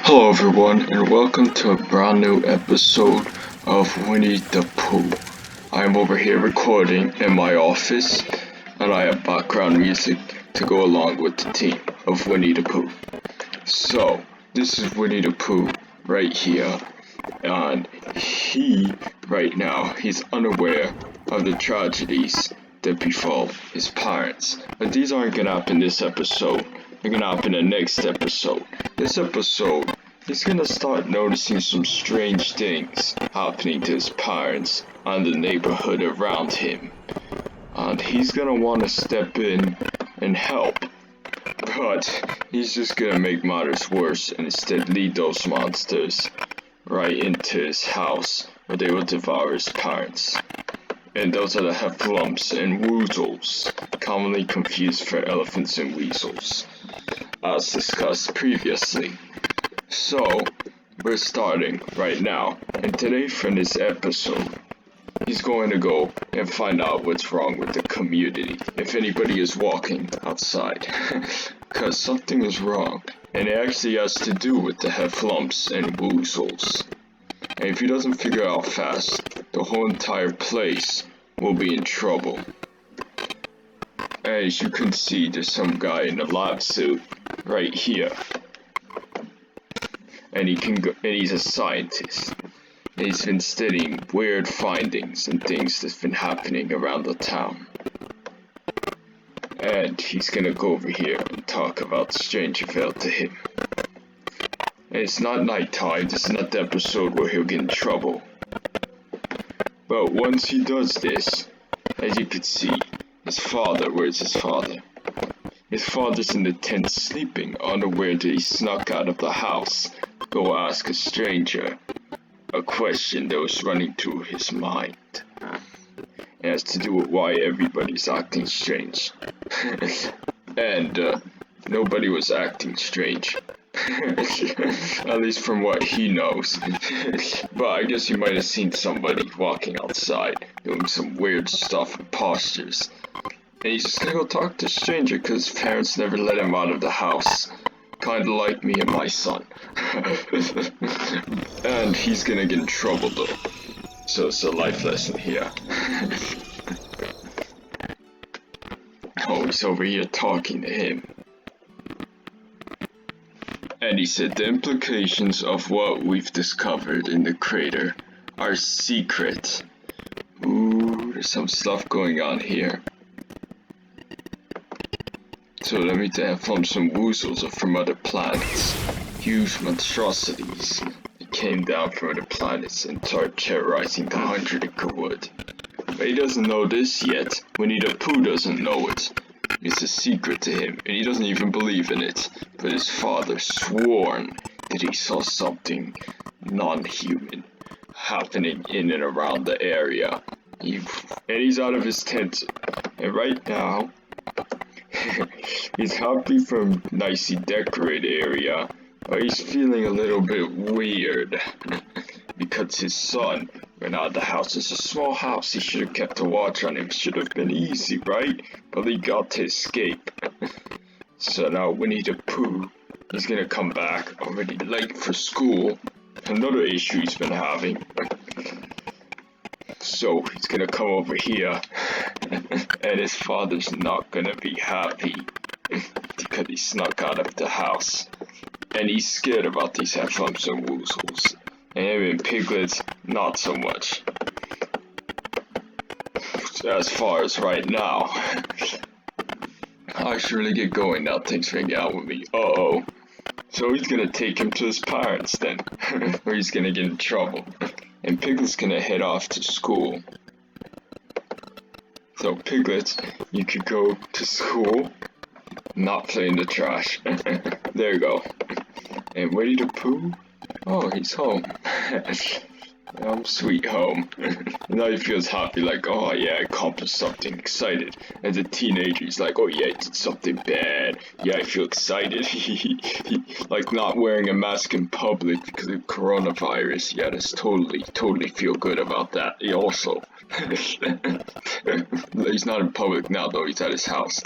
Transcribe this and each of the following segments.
Hello everyone and welcome to a brand new episode of Winnie the Pooh. I'm over here recording in my office and I have background music to go along with the theme of Winnie the Pooh. So, this is Winnie the Pooh right here and right now, he's unaware of the tragedies that befall his parents. But these aren't gonna happen this episode. They're gonna happen in the next episode. This episode, he's gonna start noticing some strange things happening to his parents and the neighborhood around him. And he's gonna want to step in and help. But he's just gonna make matters worse and instead lead those monsters right into his house where they will devour his parents. And those are the heffalumps and woozles, commonly confused for elephants and weasels, as discussed previously. So, we're starting right now, and today for this episode, he's going to go and find out what's wrong with the community, if anybody is walking outside, because something is wrong, and it actually has to do with the heffalumps and woozles. And if he doesn't figure out fast, the whole entire place will be in trouble. As you can see, there's some guy in a lab suit right here. And he's a scientist. And he's been studying weird findings and things that's been happening around the town. And he's gonna go over here and talk about the strange event to him. And it's not nighttime, this is not the episode where he'll get in trouble. But once he does this, as you can see, his father, where's his father? His father's in the tent sleeping, unaware that he snuck out of the house, go ask a stranger a question that was running through his mind. It has to do with why everybody's acting strange. And nobody was acting strange. At least from what he knows. But I guess you might have seen somebody walking outside doing some weird stuff and postures. And he's just gonna go talk to a stranger because his parents never let him out of the house. Kinda like me and my son. And he's gonna get in trouble though. So it's a life lesson here. Oh, he's over here talking to him. And he said the implications of what we've discovered in the crater are secret. Ooh, there's some stuff going on here. So let me from some woozles or from other planets. Huge monstrosities that came down from other planets and started terrorizing the 100-acre wood. But he doesn't know this yet. Winnie the Pooh doesn't know it. It's a secret to him, and he doesn't even believe in it. But his father sworn that he saw something non-human happening in and around the area. And he's out of his tent. And right now, he's happy from nicely decorated area, but he's feeling a little bit weird. Because his son went out of the house. It's a small house. He should have kept a watch on him. Should have been easy, right? But he got to escape. So now Winnie the Pooh is gonna come back already late for school. Another issue he's been having. So he's gonna come over here. And his father's not gonna be happy. Because he snuck out of the house. And he's scared about these heffalumps and woozles. And him and Piglet, not so much. As far as right now. I should really get going now, thanks for hanging out with me. Uh-oh. So he's gonna take him to his parents then. Or he's gonna get in trouble. And Piglet's gonna head off to school. So Piglet, you could go to school, not play in the trash. There you go. And Winnie the Pooh? Oh, he's home. Sweet home. Now he feels happy, like, oh yeah, I accomplished something, excited. As a teenager, he's like, oh yeah, I did something bad. Yeah, I feel excited. Like not wearing a mask in public because of coronavirus. Yeah, that's totally feel good about that. He also. He's not in public now though, he's at his house.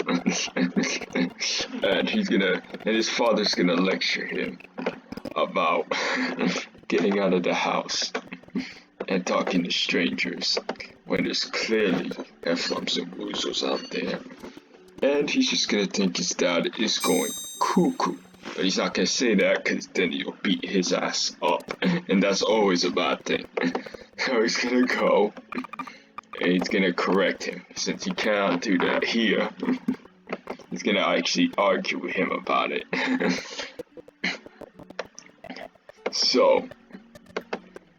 And his father's gonna lecture him about getting out of the house and talking to strangers when there's clearly Hefflumps and Woozles out there. And he's just gonna think his dad is going cuckoo. But he's not gonna say that because then he'll beat his ass up. And that's always a bad thing. So he's gonna go and he's gonna correct him. Since he cannot do that here, he's gonna actually argue with him about it. So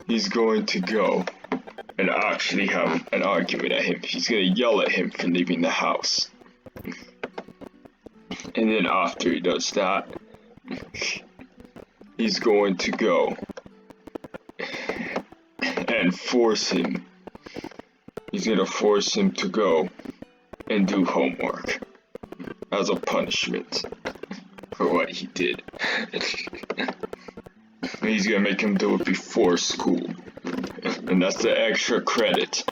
he's going to go and actually have an argument at him. He's gonna yell at him for leaving the house. And then after he does that, he's going to go and force him. He's gonna force him to go and do homework as a punishment for what he did. He's gonna make him do it before school. And that's the extra credit.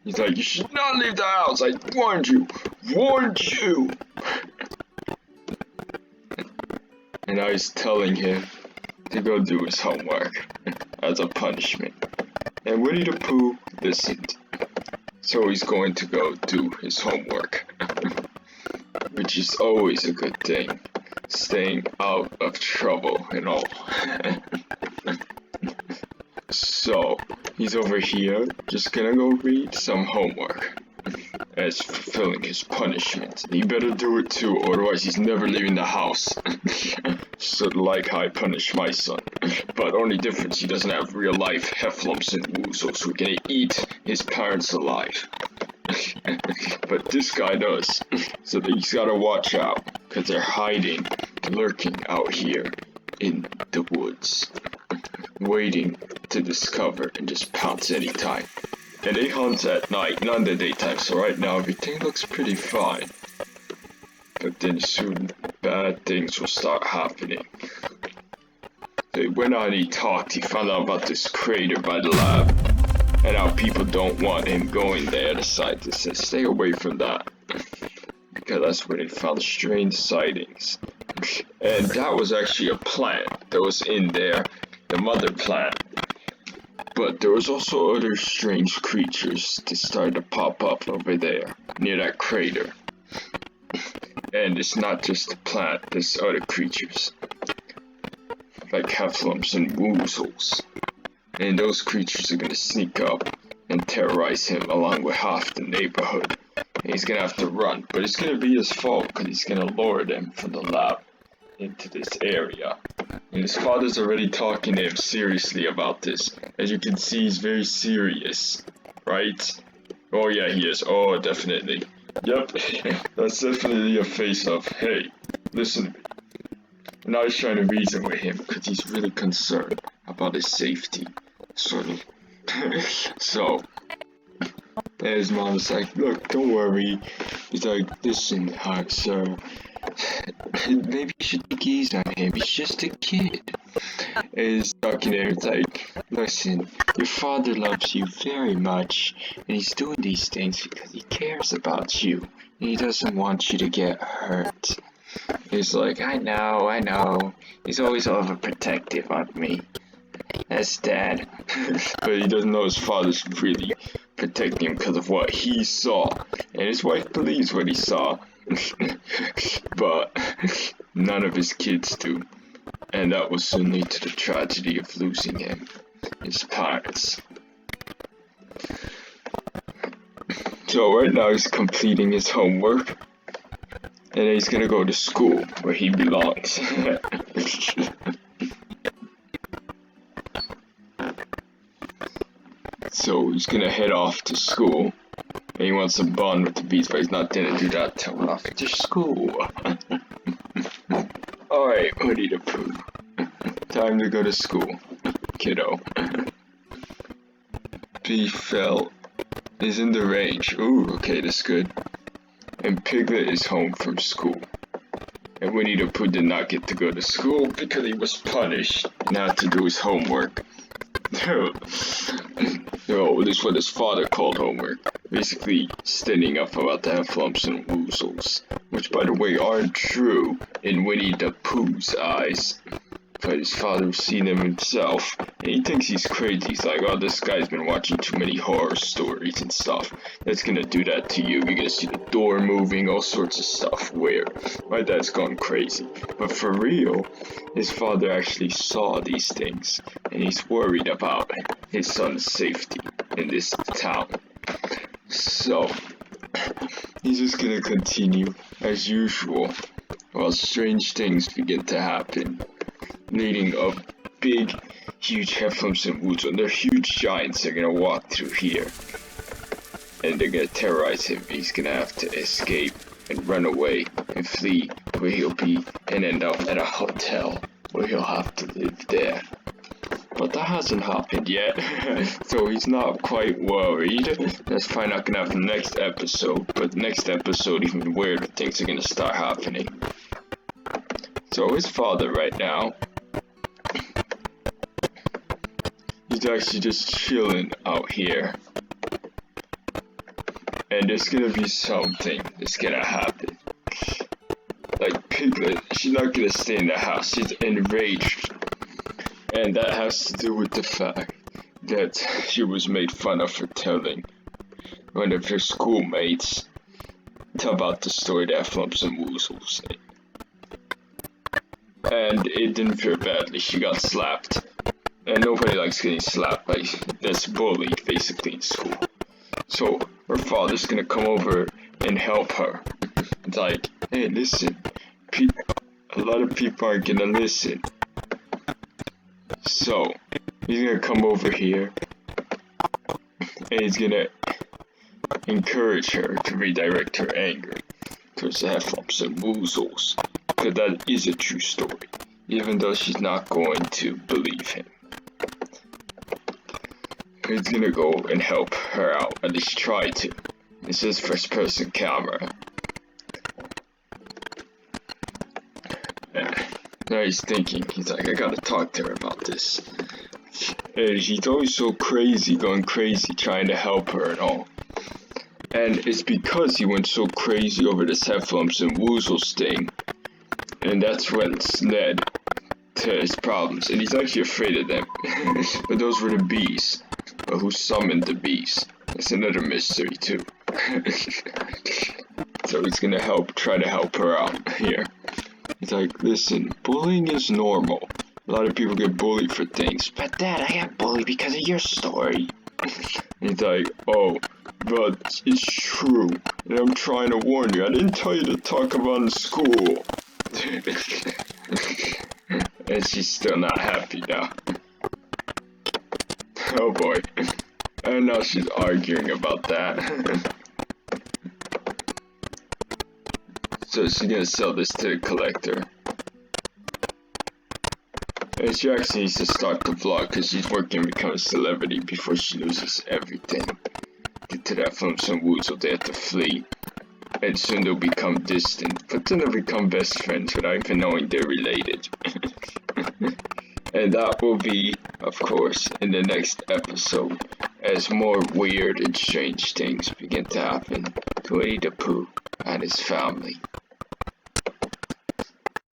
He's like, you should not leave the house. I warned you. Warned you. And now he's telling him to go do his homework as a punishment. And Winnie the Pooh listened. So he's going to go do his homework. Which is always a good thing. Staying out of trouble and all. So he's over here just gonna go read some homework as fulfilling his punishment. He better do it too, otherwise he's never leaving the house. So like how I punish my son. But only difference, he doesn't have real life Hefflumps and Woozles who are gonna eat his parents alive. But this guy does. So he's gotta watch out, because they're hiding, lurking out here in the woods, waiting to discover and just pounce anytime. And they hunt at night, not in the daytime, so right now everything looks pretty fine. But then soon bad things will start happening. So he went out and he talked, he found out about this crater by the lab, and how people don't want him going there. The scientists said stay away from that, because that's where they found strange sightings. And that was actually a plant that was in there, the mother plant. But there was also other strange creatures that started to pop up over there, near that crater. And it's not just the plant, there's other creatures, like Hefflumps and Woozles. And those creatures are gonna sneak up and terrorize him along with half the neighborhood. And he's gonna have to run, but it's gonna be his fault because he's gonna lure them from the lab into this area. And his father's already talking to him seriously about this. As you can see, he's very serious, right? Oh yeah, he is. Oh, definitely. Yep, that's definitely a face of, hey, listen to me. And now he's trying to reason with him because he's really concerned about his safety, sort of. So, and his mom's like, look, don't worry. He's like, listen, sir, maybe you should take it easy on him. He's just a kid. And he's talking to him, it's like, listen, your father loves you very much, and he's doing these things because he cares about you, and he doesn't want you to get hurt. He's like, I know. He's always overprotective of me. That's Dad. But he doesn't know his father's really protecting him because of what he saw. And his wife believes what he saw. But none of his kids do. And that will soon lead to the tragedy of losing him, his parents. So right now he's completing his homework. And then he's gonna go to school where he belongs. So he's gonna head off to school. And he wants to bond with the bees, but he's not gonna do that till after school. Alright, Winnie the Pooh. Time to go to school, kiddo. Beefel is in the range. Ooh, okay, that's good. And Piglet is home from school. And Winnie the Pooh did not get to go to school because he was punished and had to do his homework. No, this is what his father called homework. Basically, standing up about the heffalumps and woozles, which, by the way, aren't true in Winnie the Pooh's eyes. But his father's seen him himself, and he thinks he's crazy. He's like, oh, this guy's been watching too many horror stories and stuff. That's gonna do that to you. You're gonna see the door moving, all sorts of stuff. Weird. My dad's gone crazy. But for real, his father actually saw these things, and he's worried about his son's safety in this town. So, he's just gonna continue as usual while strange things begin to happen, leading a big, huge heffalumps and woozles, and they're huge giants. They're gonna walk through here, and they're gonna terrorize him. He's gonna have to escape and run away and flee where he'll be and end up at a hotel where he'll have to live there. But that hasn't happened yet, so he's not quite worried. That's probably not gonna happen next episode, but next episode even weirder things are gonna start happening. So his father right now, he's actually just chilling out here. And there's gonna be something that's gonna happen. Like Piglet, she's not gonna stay in the house, she's enraged. And that has to do with the fact that she was made fun of for telling one of her schoolmates about the story that Flumps and Woozles. And it didn't fare badly, she got slapped. And nobody likes getting slapped by that's bullied basically in school. So her father's gonna come over and help her. It's like, hey, listen, a lot of people aren't gonna listen. So he's gonna come over here and he's gonna encourage her to redirect her anger towards the heffalumps and woozles, because that is a true story, even though she's not going to believe him. He's gonna go and help her out, at least try to. This is first person camera. Now he's thinking, he's like, I gotta talk to her about this. And she's always so crazy, going crazy, trying to help her and all. And it's because he went so crazy over this heffalumps and woozles thing. And that's what's led to his problems. And he's actually afraid of them. But those were the bees. But who summoned the bees? That's another mystery too. So he's gonna try to help her out here. He's like, listen, bullying is normal. A lot of people get bullied for things. But Dad, I got bullied because of your story. He's like, oh, but it's true. And I'm trying to warn you. I didn't tell you to talk about it in school. And she's still not happy now. Oh boy. And now she's arguing about that. So she's gonna sell this to the collector. And she actually needs to start the vlog because she's working to become a celebrity before she loses everything. Due to that film, some woozle, they have to flee. And soon they'll become distant, but then they'll become best friends without even knowing they're related. And that will be, of course, in the next episode, as more weird and strange things begin to happen to Winnie the Pooh and his family.